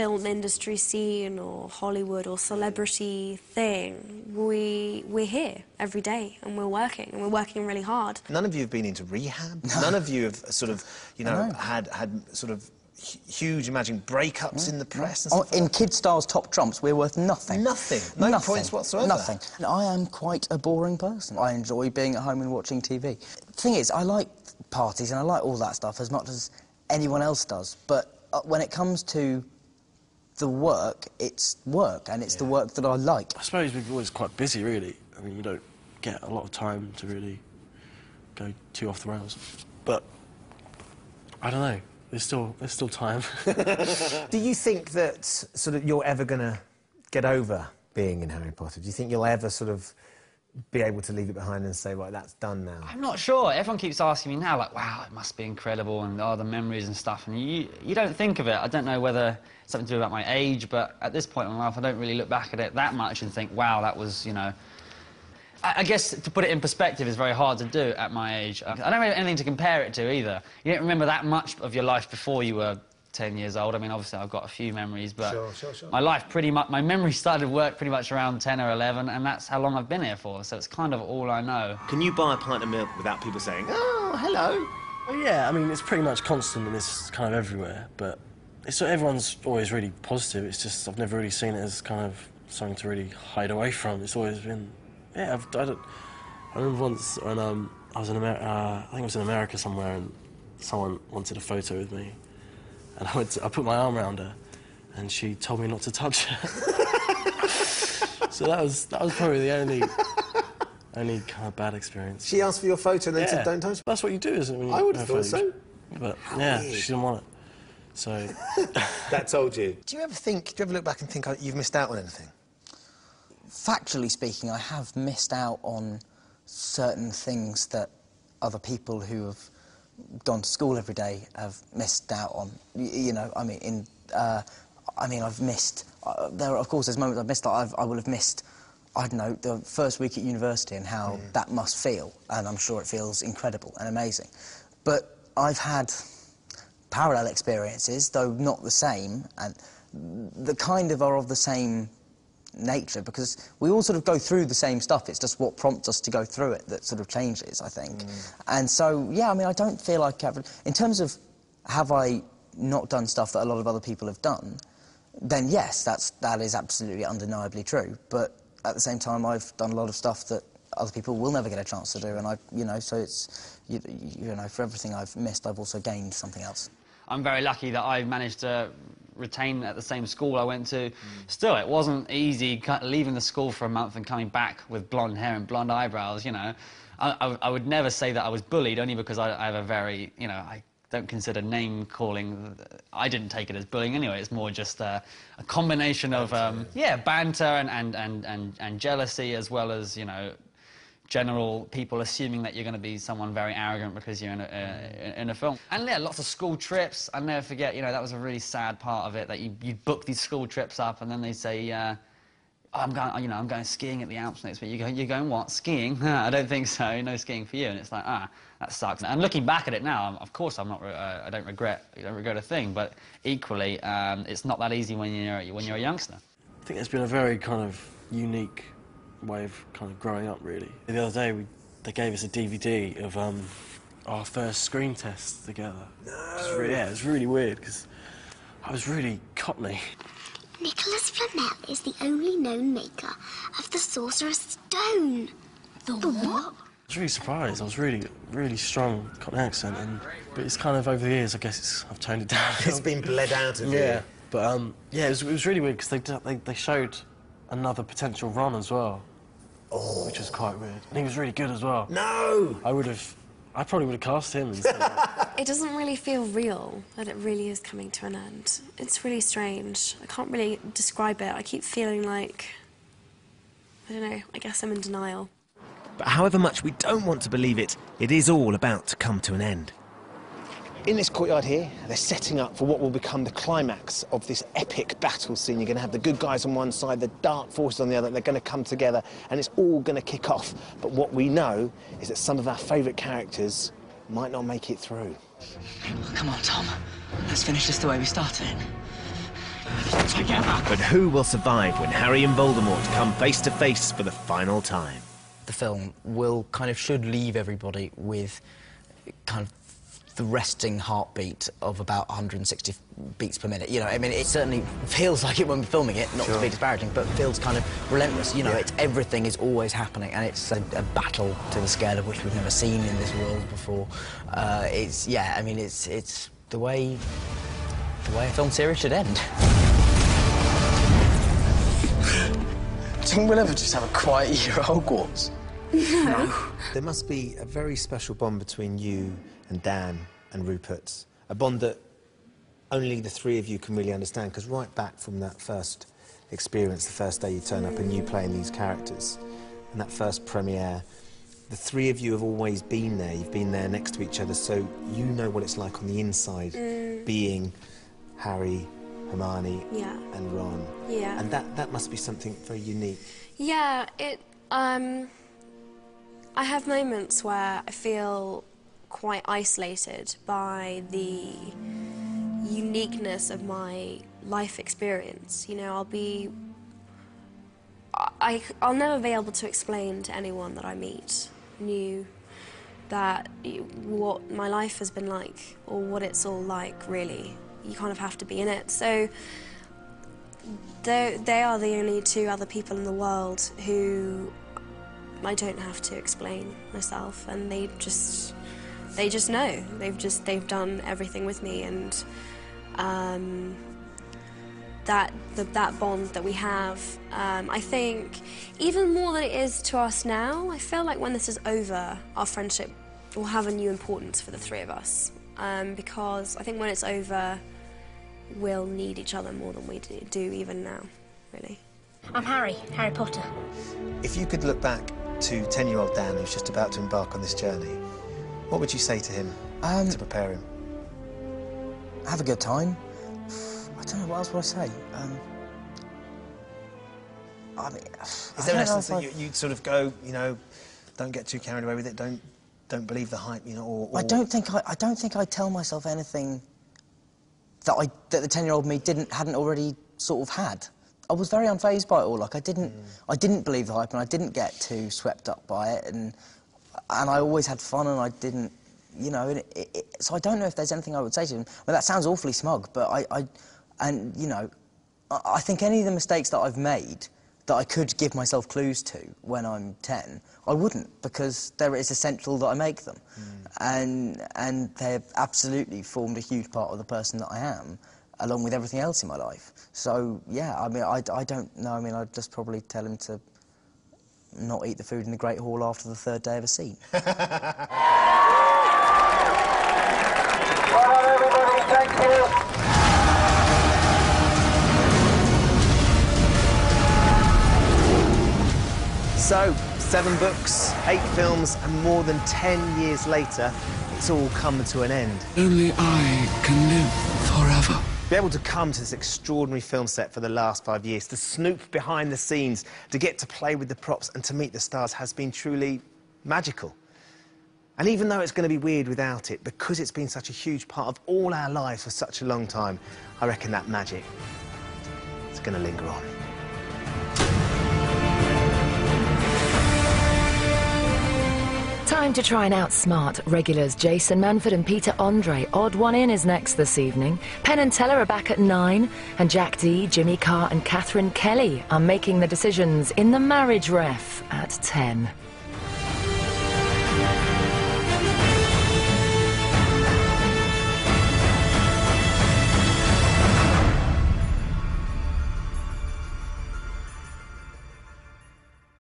film industry scene or Hollywood or celebrity thing. We're here every day and we're working really hard. None of you have been into rehab. None of you have sort of, you know, had sort of huge, imagined breakups in the press and stuff. In Kid Star's Top Trumps, we're worth nothing. Nothing. No points whatsoever. Nothing. I am quite a boring person. I enjoy being at home and watching TV. The thing is, I like parties and I like all that stuff as much as anyone else does, but when it comes to the work, it's work, and it's the work that I like. I suppose we're always quite busy, really. I mean, we don't get a lot of time to really go too off the rails. But I don't know. There's still time. Do you think that sort of you're ever going to get over being in Harry Potter? Do you think you'll ever sort of be able to leave it behind and say, right, that's done now? I'm not sure. Everyone keeps asking me now, like, wow, it must be incredible, and the memories and stuff, and you don't think of it. I don't know whether it's something to do about my age, but at this point in my life, I don't really look back at it that much and think, wow, that was, you know... I guess to put it in perspective is very hard to do at my age. I don't have anything to compare it to either. You don't remember that much of your life before you were 10 years old. I mean, obviously, I've got a few memories, but Sure. my life my memory started work pretty much around 10 or 11, and that's how long I've been here for, so it's kind of all I know. Can you buy a pint of milk without people saying, oh, hello? Well, yeah, I mean, it's pretty much constant and it's kind of everywhere, but everyone's always really positive. It's just I've never really seen it as kind of something to really hide away from. It's always been... Yeah, I remember once when I was in America, I think I was in America somewhere, and someone wanted a photo with me, and I put my arm around her, and she told me not to touch her. So that was probably the only kind of bad experience. She asked for your photo and then said, don't touch me? That's what you do, isn't it? When you I would have thought so. But yeah, she didn't want it. So that told you. Do you ever look back and think you've missed out on anything? Factually speaking, I have missed out on certain things that other people who have gone to school every day have missed out on. You know, I mean, I've missed... of course, there's moments I've missed. Like I will have missed, I don't know, the first week at university and how that must feel, and I'm sure it feels incredible and amazing. But I've had parallel experiences, though not the same, and that kind of are of the same nature, because we all sort of go through the same stuff. It's just what prompts us to go through it that sort of changes, I think. And so, yeah, I mean, I don't feel like... In terms of have I not done stuff that a lot of other people have done, then yes, that is absolutely undeniably true. But at the same time, I've done a lot of stuff that other people will never get a chance to do, and you know, so it's, you know, for everything I've missed, I've also gained something else. I'm very lucky that I managed to retain at the same school I went to. Still, it wasn't easy leaving the school for a month and coming back with blonde hair and blonde eyebrows, you know. I would never say that I was bullied, only because I have a very, you know, I don't consider name-calling... I didn't take it as bullying anyway. It's more just a combination of, yeah, banter and jealousy, as well as, you know, general people assuming that you're going to be someone very arrogant because you're in a film. And yeah, lots of school trips. I'll never forget, you know, that was a really sad part of it, that you book these school trips up and then they say, oh, I'm going skiing at the Alps next week. You're going what? Skiing? I don't think so. No skiing for you. And it's like, that sucks. And looking back at it now, of course, I don't regret a thing. But equally, it's not that easy when you're a youngster. I think it's been a very kind of unique way of kind of growing up, really. The other day, they gave us a DVD of our first screen test together. No. Yeah, it was really weird because I was really Cockney. Nicholas Flamel is the only known maker of the Sorcerer's Stone. The what? I was really surprised. I was really strong Cockney accent, but it's kind of over the years, I guess I've toned it down. It's been bled out of you. Yeah, but yeah, it was really weird because they showed another potential Ron as well. Oh. Which was quite weird. And he was really good as well. No! I probably would have cast him instead. It doesn't really feel real, that it really is coming to an end. It's really strange. I can't really describe it. I keep feeling like... I don't know, I guess I'm in denial. But however much we don't want to believe it, it is all about to come to an end. In this courtyard here, they're setting up for what will become the climax of this epic battle scene. You're going to have the good guys on one side, the dark forces on the other. They're going to come together, and it's all going to kick off. But what we know is that some of our favourite characters might not make it through. Oh, come on, Tom. Let's finish this the way we started it. together. But who will survive when Harry and Voldemort come face to face for the final time? The film should leave everybody with kind of the resting heartbeat of about 160 beats per minute. You know, I mean, it certainly feels like it when we're filming it, not to be disparaging, but feels kind of relentless. You know, everything is always happening, and it's a battle to the scale of which we've never seen in this world before. It's the way a film series should end. Do you think we'll ever just have a quiet year at Hogwarts? No. There must be a very special bond between you and Dan and Rupert, a bond that only the three of you can really understand, because right back from that first experience, the first day you turn up and you playing these characters, and that first premiere, the three of you have always been there. You've been there next to each other, so you know what it's like on the inside, being Harry, Hermione and Ron. Yeah. And that must be something very unique. Yeah, I have moments where I feel quite isolated by the uniqueness of my life experience. You know, I'll never be able to explain to anyone that I meet new that what my life has been like or what it's all like, really. You kind of have to be in it. So they are the only two other people in the world who I don't have to explain myself, and they just know. They've done everything with me, and that bond that we have, I think, even more than it is to us now, I feel like when this is over, our friendship will have a new importance for the three of us, because I think when it's over, we'll need each other more than we do even now, really. I'm Harry Potter. If you could look back to 10-year-old Dan, who's just about to embark on this journey, what would you say to him to prepare him? Have a good time. I don't know, what else would I say? Is there an essence that you'd sort of go, you know, don't get too carried away with it, don't believe the hype, you know, or... I don't think I tell myself anything that the 10-year-old me hadn't already sort of had. I was very unfazed by it all. Like, I didn't believe the hype, and I didn't get too swept up by it, and I always had fun, and I didn't, you know. So I don't know if there's anything I would say to him. Well, that sounds awfully smug, but I think any of the mistakes that I've made that I could give myself clues to when I'm 10, I wouldn't, because it's essential that I make them, and they've absolutely formed a huge part of the person that I am, along with everything else in my life. So, yeah, I mean, I don't know. I mean, I'd just probably tell him to not eat the food in the Great Hall after the third day of a scene. Well done, everybody. Thank you. So, 7 books, 8 films, and more than 10 years later, it's all come to an end. Only I can live forever. To be able to come to this extraordinary film set for the last 5 years, to snoop behind the scenes, to get to play with the props and to meet the stars has been truly magical. And even though it's going to be weird without it, because it's been such a huge part of all our lives for such a long time, I reckon that magic is going to linger on. Time to try and outsmart regulars Jason Manford and Peter Andre. Odd One In is next this evening. Penn and Teller are back at 9, and Jack Dee, Jimmy Carr and Catherine Kelly are making the decisions in The Marriage Ref at 10.